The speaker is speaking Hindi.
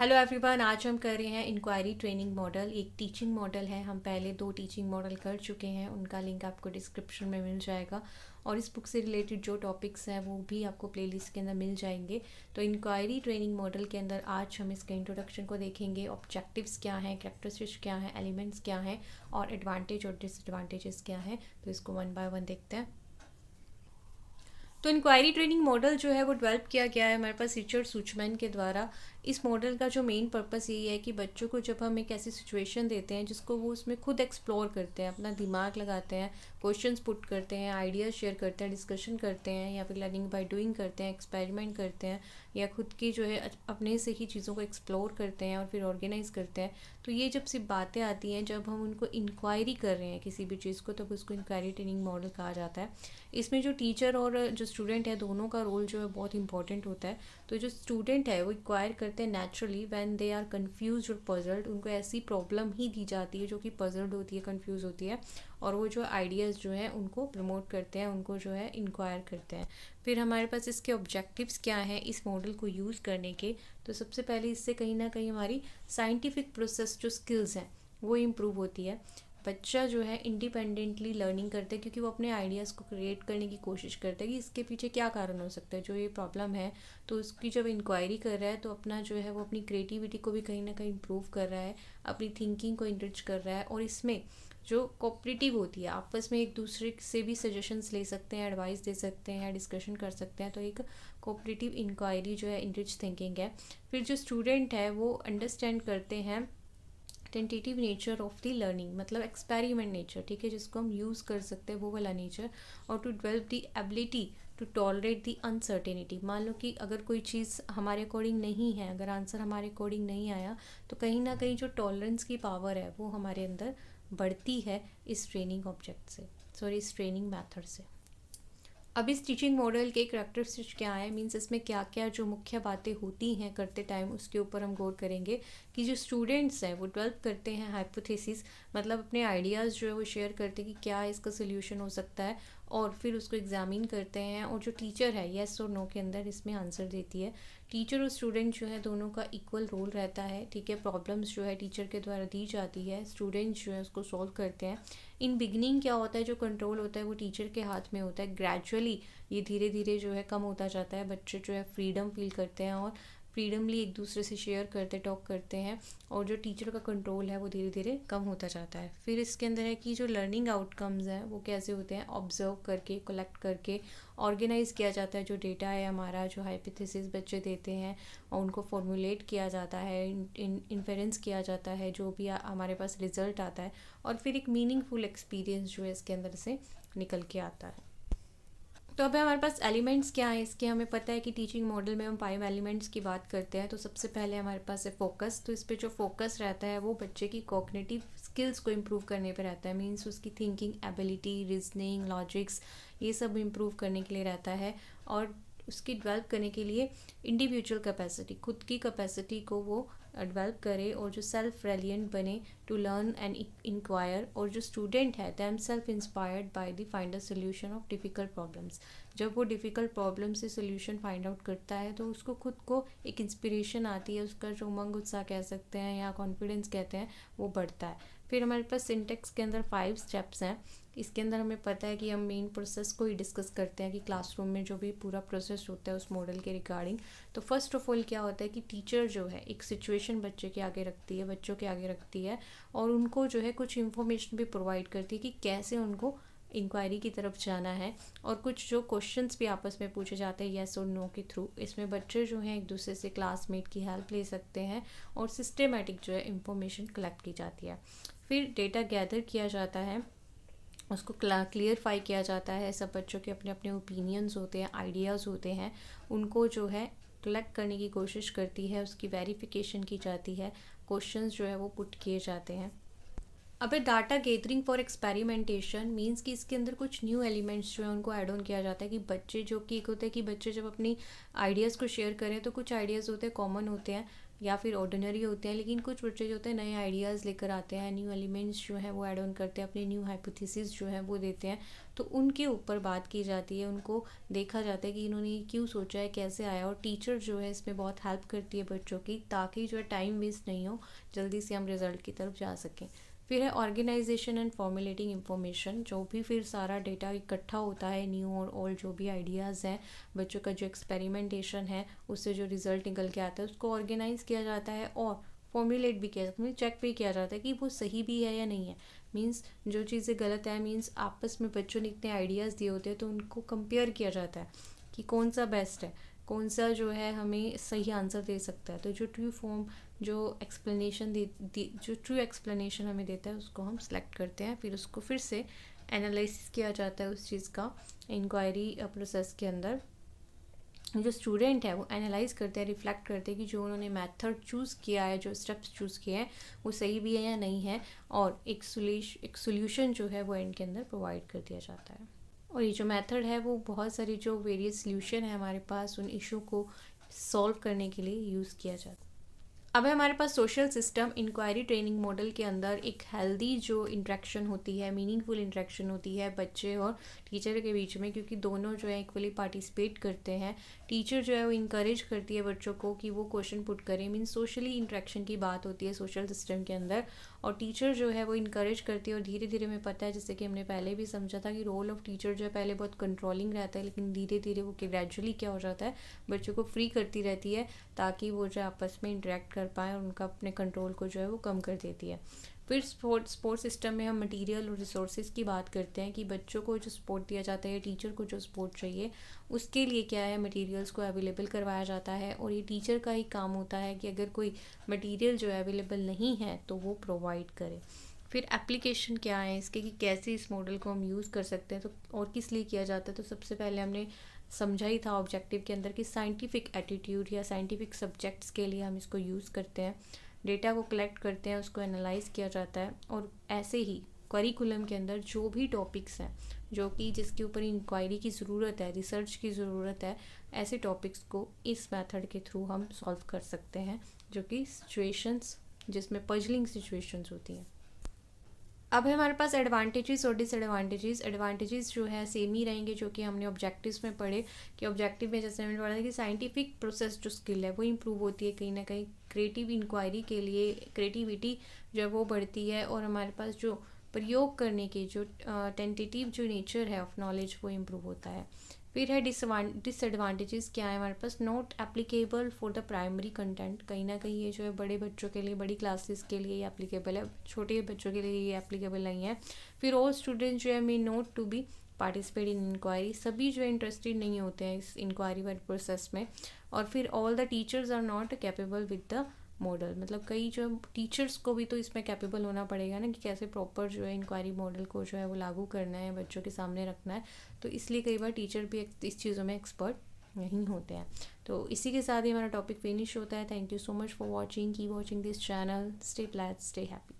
Hello everyone. आज हम कर रहे हैं इंक्वायरी ट्रेनिंग मॉडल। एक टीचिंग मॉडल है। हम पहले 2 टीचिंग मॉडल कर चुके हैं, उनका लिंक आपको डिस्क्रिप्शन में मिल जाएगा। और इस बुक से रिलेटेड जो टॉपिक्स हैं वो भी आपको प्लेलिस्ट के अंदर मिल जाएंगे। तो इंक्वायरी ट्रेनिंग मॉडल के अंदर आज हम इसके इंट्रोडक्शन को देखेंगे। ऑब्जेक्टिव्स क्या हैं, कैरेक्टरिस्टिक्स क्या हैं, एलिमेंट्स क्या हैं और एडवांटेज और डिसएडवांटेजेस क्या हैं। तो इसको वन बाय वन देखते हैं। तो इंक्वायरी ट्रेनिंग मॉडल जो है वो डेवलप किया गया है हमारे पास रिचर्ड सुचमैन के द्वारा। इस मॉडल का जो मेन पर्पस यही है कि बच्चों को जब हम एक ऐसी सिचुएशन देते हैं जिसको वो उसमें खुद एक्सप्लोर करते हैं, अपना दिमाग लगाते हैं, क्वेश्चंस पुट करते हैं, आइडियाज़ शेयर करते हैं, डिस्कशन करते हैं, या फिर लर्निंग बाय डूइंग करते हैं, एक्सपेरिमेंट करते हैं, या खुद की जो है अपने से ही चीज़ों को एक्सप्लोर करते हैं और फिर ऑर्गेनाइज करते हैं। तो ये जब सिर्फ बातें आती हैं, जब हम उनको इंक्वायरी कर रहे हैं किसी भी चीज़ को, तब उसको इंक्वायरी ट्रेनिंग मॉडल कहा जाता है। इसमें जो टीचर और जो स्टूडेंट है दोनों का रोल जो है बहुत इंपॉर्टेंट होता है। तो जो स्टूडेंट है वो एक्वायर करते हैं naturally when they are confuse और पजल्ड। उनको ऐसी प्रॉब्लम ही दी जाती है जो कि पजल्ड होती है, कंफ्यूज होती है, और वो जो आइडियाज़ जो हैं उनको प्रमोट करते हैं, उनको जो है इंक्वायर करते हैं। फिर हमारे पास इसके ऑब्जेक्टिव्स क्या हैं इस मॉडल को यूज़ करने के। तो सबसे पहले इससे कहीं ना कहीं हमारी साइंटिफिक प्रोसेस जो स्किल्स हैं वो इम्प्रूव होती है। बच्चा जो है इंडिपेंडेंटली लर्निंग करता है क्योंकि वो अपने आइडियाज़ को क्रिएट करने की कोशिश करता है कि इसके पीछे क्या कारण हो सकता है, जो ये प्रॉब्लम है। तो उसकी जब इंक्वायरी कर रहा है तो अपना जो है वो अपनी क्रिएटिविटी को भी कहीं ना कहीं इम्प्रूव कर रहा है, अपनी थिंकिंग को इनरिच कर रहा है। और इसमें जो कोऑपरेटिव होती है, आपस में एक दूसरे से भी सजेशंस ले सकते हैं, एडवाइस दे सकते हैं या डिस्कशन कर सकते हैं। तो एक कोऑपरेटिव इंक्वायरी जो है इनरिच थिंकिंग है। फिर जो स्टूडेंट है वो अंडरस्टैंड करते हैं tentative nature of the learning, मतलब एक्सपेरिमेंट नेचर, ठीक है, जिसको हम यूज़ कर सकते हैं वो वाला नेचर। और to develop the ability to tolerate the uncertainty. मान लो कि अगर कोई चीज़ हमारे अकॉर्डिंग नहीं है, अगर आंसर हमारे अकॉर्डिंग नहीं आया, तो कहीं ना कहीं जो टॉलरेंस की पावर है वो हमारे अंदर बढ़ती है इस ट्रेनिंग ऑब्जेक्ट से, सॉरी इस ट्रेनिंग मेथड से। अब इस टीचिंग मॉडल के करैक्टरिस्टिक्स क्या है, मीन्स इसमें क्या क्या जो मुख्य बातें होती हैं करते टाइम, उसके ऊपर हम गौर करेंगे। कि जो स्टूडेंट्स हैं वो डेवलप करते हैं हाइपोथेसिस, मतलब अपने आइडियाज़ जो है वो शेयर करते हैं कि क्या इसका सोल्यूशन हो सकता है, और फिर उसको एग्जामिन करते हैं। और जो टीचर है येस और नो के अंदर इसमें आंसर देती है। टीचर और स्टूडेंट जो है दोनों का इक्वल रोल रहता है, ठीक है। प्रॉब्लम्स जो है टीचर के द्वारा दी जाती है, स्टूडेंट्स जो है उसको सॉल्व करते हैं। इन बिगनिंग क्या होता है, जो कंट्रोल होता है वो टीचर के हाथ में होता है। ग्रेजुअली ये धीरे धीरे जो है कम होता जाता है, बच्चे जो है फ्रीडम फील करते हैं और फ्रीडमली एक दूसरे से शेयर करते टॉक करते हैं, और जो टीचर का कंट्रोल है वो धीरे धीरे कम होता जाता है। फिर इसके अंदर है कि जो लर्निंग आउटकम्स हैं वो कैसे होते हैं, ऑब्जर्व करके, कलेक्ट करके ऑर्गेनाइज किया जाता है। जो डेटा है हमारा, जो हाइपोथेसिस बच्चे देते हैं, और उनको फॉर्मुलेट किया जाता है, इन्फेरेंस किया जाता है, जो भी हमारे पास रिजल्ट आता है, और फिर एक मीनिंगफुल एक्सपीरियंस जो है इसके अंदर से निकल के आता है। तो अब हमारे पास एलिमेंट्स क्या है इसके, हमें पता है कि टीचिंग मॉडल में हम 5 एलिमेंट्स की बात करते हैं। तो सबसे पहले हमारे पास है फोकस। तो इस पे जो फोकस रहता है वो बच्चे की कॉग्निटिव स्किल्स को इम्प्रूव करने पे रहता है, मीन्स उसकी थिंकिंग एबिलिटी, रीजनिंग, लॉजिक्स, ये सब इम्प्रूव करने के लिए रहता है। और उसकी डेवलप करने के लिए इंडिविजुअल कैपेसिटी, खुद की कैपेसिटी को वो डेवलप करे, और जो सेल्फ रेलिएंट बने टू लर्न एंड इंक्वायर। और जो स्टूडेंट है them self inspired by the find a solution of difficult problems. जब वो डिफ़िकल्ट प्रॉब्लम से सोल्यूशन फाइंड आउट करता है तो उसको खुद को एक इंस्पिरेशन आती है, उसका जो उमंग उत्साह कह सकते हैं या कॉन्फिडेंस कहते हैं वो बढ़ता है। फिर हमारे पास सिंटेक्स के अंदर 5 स्टेप्स हैं। इसके अंदर हमें पता है कि हम मेन प्रोसेस को ही डिस्कस करते हैं कि क्लासरूम में जो भी पूरा प्रोसेस होता है उस मॉडल के रिगार्डिंग। तो फर्स्ट ऑफ ऑल क्या होता है कि टीचर जो है एक सिचुएशन बच्चे के आगे रखती है, बच्चों के आगे रखती है, और उनको जो है कुछ इन्फॉर्मेशन भी प्रोवाइड करती है कि कैसे उनको इंक्वायरी की तरफ जाना है। और कुछ जो क्वेश्चंस भी आपस में पूछे जाते हैं येस और नो के थ्रू। इसमें बच्चे जो हैं एक दूसरे से क्लासमेट की हेल्प ले सकते हैं, और सिस्टमेटिक जो है इंफॉर्मेशन कलेक्ट की जाती है। फिर डेटा गैदर किया जाता है, उसको क्लियरफाई किया जाता है। सब बच्चों के अपने अपने ओपिनियंस होते हैं, आइडियाज़ होते हैं, उनको जो है कलेक्ट करने की कोशिश करती है, उसकी वेरिफिकेशन की जाती है, क्वेश्चंस जो है वो पुट किए जाते हैं। अब data gathering for experimentation means कि इसके अंदर कुछ न्यू एलिमेंट्स जो है उनको ऐड ऑन किया जाता है। कि बच्चे जो कि एक होता है कि बच्चे जब अपनी आइडियाज़ को शेयर करें तो कुछ आइडियाज़ होते हैं कॉमन होते हैं, या फिर ऑर्डिनरी होते हैं, लेकिन कुछ बच्चे जो होते हैं नए आइडियाज़ लेकर आते हैं, न्यू एलिमेंट्स जो हैं वो ऐड ऑन करते हैं, अपने न्यू हाइपोथेसिस जो है वो देते हैं, तो उनके ऊपर बात की जाती है, उनको देखा जाता है कि इन्होंने ये क्यों सोचा है, कैसे आया। और टीचर जो है इसमें बहुत हेल्प करती है बच्चों की, ताकि जो है टाइम वेस्ट नहीं हो, जल्दी से हम रिज़ल्ट की तरफ जा सकें। फिर है ऑर्गेनाइजेशन एंड फॉर्मुलेटिंग इंफॉर्मेशन, जो भी फिर सारा डेटा इकट्ठा होता है, न्यू और ओल्ड जो भी आइडियाज़ हैं, बच्चों का जो एक्सपेरिमेंटेशन है उससे जो रिज़ल्ट निकल के आता है उसको ऑर्गेनाइज किया जाता है और फॉर्मुलेट भी किया जाता है, चेक भी किया जाता है कि वो सही भी है या नहीं है। मीन्स जो चीज़ें गलत है, मीन्स आपस में बच्चों ने इतने आइडियाज़ दिए होते हैं तो उनको कंपेयर किया जाता है कि कौन सा बेस्ट है, कौन सा जो है हमें सही आंसर दे सकता है। तो जो ट्रू फॉर्म जो एक्सप्लेनेशन जो ट्रू एक्सप्लेनेशन हमें देता है उसको हम सेलेक्ट करते हैं, फिर उसको फिर से एनालिसिस किया जाता है उस चीज़ का इंक्वायरी प्रोसेस के अंदर। जो स्टूडेंट है वो एनालाइज करते हैं, रिफ्लेक्ट करते हैं कि जो उन्होंने मेथड चूज़ किया है, जो स्टेप्स चूज़ किए हैं वो सही भी है या नहीं है, और एक सोल्यूशन जो है वो एंड के अंदर प्रोवाइड कर दिया जाता है। और ये जो मेथड है वो बहुत सारी जो वेरियस सोल्यूशन है हमारे पास उन इशू को सॉल्व करने के लिए यूज़ किया जाता है। अब है हमारे पास social system inquiry training model के अंदर एक हेल्दी जो इंटरेक्शन होती है, मीनिंगफुल इंटरेक्शन होती है बच्चे और टीचर के बीच में, क्योंकि दोनों जो है इक्वली पार्टिसिपेट करते हैं। टीचर जो है वो इंकरेज करती है बच्चों को कि वो क्वेश्चन पुट करें, मीन सोशली इंटरेक्शन की बात होती है सोशल सिस्टम के अंदर, और टीचर जो है वो इंकरेज करती है। और धीरे धीरे हमें पता है, जैसे कि हमने पहले भी समझा था, कि रोल ऑफ टीचर जो है पहले बहुत कंट्रोलिंग रहता है, लेकिन धीरे धीरे वो ग्रेजुअली क्या हो जाता है, बच्चों को फ्री करती रहती है ताकि वो जो आपस में इंटरेक्ट कर पाएँ, और उनका अपने कंट्रोल को जो है वो कम कर देती है। फिर स्पोर्ट सिस्टम में हम मटेरियल और रिसोर्सेज की बात करते हैं कि बच्चों को जो सपोर्ट दिया जाता है, टीचर को जो सपोर्ट चाहिए उसके लिए क्या है, मटेरियल्स को अवेलेबल करवाया जाता है। और ये टीचर का ही काम होता है कि अगर कोई मटेरियल जो है अवेलेबल नहीं है तो वो प्रोवाइड करे। फिर एप्लीकेशन क्या है इसके, कि कैसे इस मॉडल को हम यूज़ कर सकते हैं, तो और किस लिए किया जाता है। तो सबसे पहले हमने समझा ही था ऑब्जेक्टिव के अंदर कि साइंटिफिक एटीट्यूड या साइंटिफिक सब्जेक्ट्स के लिए हम इसको यूज़ करते हैं। डेटा को कलेक्ट करते हैं, उसको एनालाइज किया जाता है, और ऐसे ही करिकुलम के अंदर जो भी टॉपिक्स हैं जो कि जिसके ऊपर इंक्वायरी की ज़रूरत है, रिसर्च की ज़रूरत है, ऐसे टॉपिक्स को इस मेथड के थ्रू हम सॉल्व कर सकते हैं, जो कि सिचुएशंस जिसमें पजलिंग सिचुएशंस होती हैं। अब है हमारे पास एडवांटेजेस और डिसएडवांटेजेस। एडवांटेजेस जो है सेम ही रहेंगे जो कि हमने ऑब्जेक्टिव्स में पढ़े, कि ऑब्जेक्टिव में जैसे हमने पढ़ा था कि साइंटिफिक प्रोसेस जो स्किल है वो इम्प्रूव होती है कहीं ना कहीं, क्रिएटिव इंक्वायरी के लिए क्रिएटिविटी जो है वो बढ़ती है, और हमारे पास जो प्रयोग करने की जो टेंटेटिव जो नेचर है ऑफ नॉलेज वो इम्प्रूव होता है। फिर है डिसएडवांटेजेस क्या है हमारे पास, not applicable for the primary content. कहीं ना कहीं ये जो है बड़े बच्चों के लिए, बड़ी क्लासेस के लिए एप्लीकेबल है, छोटे बच्चों के लिए ये एप्लीकेबल नहीं है। फिर ऑल स्टूडेंट जो है may not to be participate in inquiry, सभी जो है इंटरेस्टेड नहीं होते हैं इस इंक्वायरी वाले प्रोसेस में। और फिर all the teachers are not capable with the model, मतलब कई जो टीचर्स को भी तो इसमें कैपेबल होना पड़ेगा ना, कि कैसे प्रॉपर जो है इंक्वायरी मॉडल को जो है वो लागू करना है, बच्चों के सामने रखना है। तो इसलिए कई बार टीचर भी इस चीज़ों में एक्सपर्ट नहीं होते हैं। तो इसी के साथ ही हमारा टॉपिक फिनिश होता है। Thank you so much for watching, keep watching this channel, stay blessed, stay happy.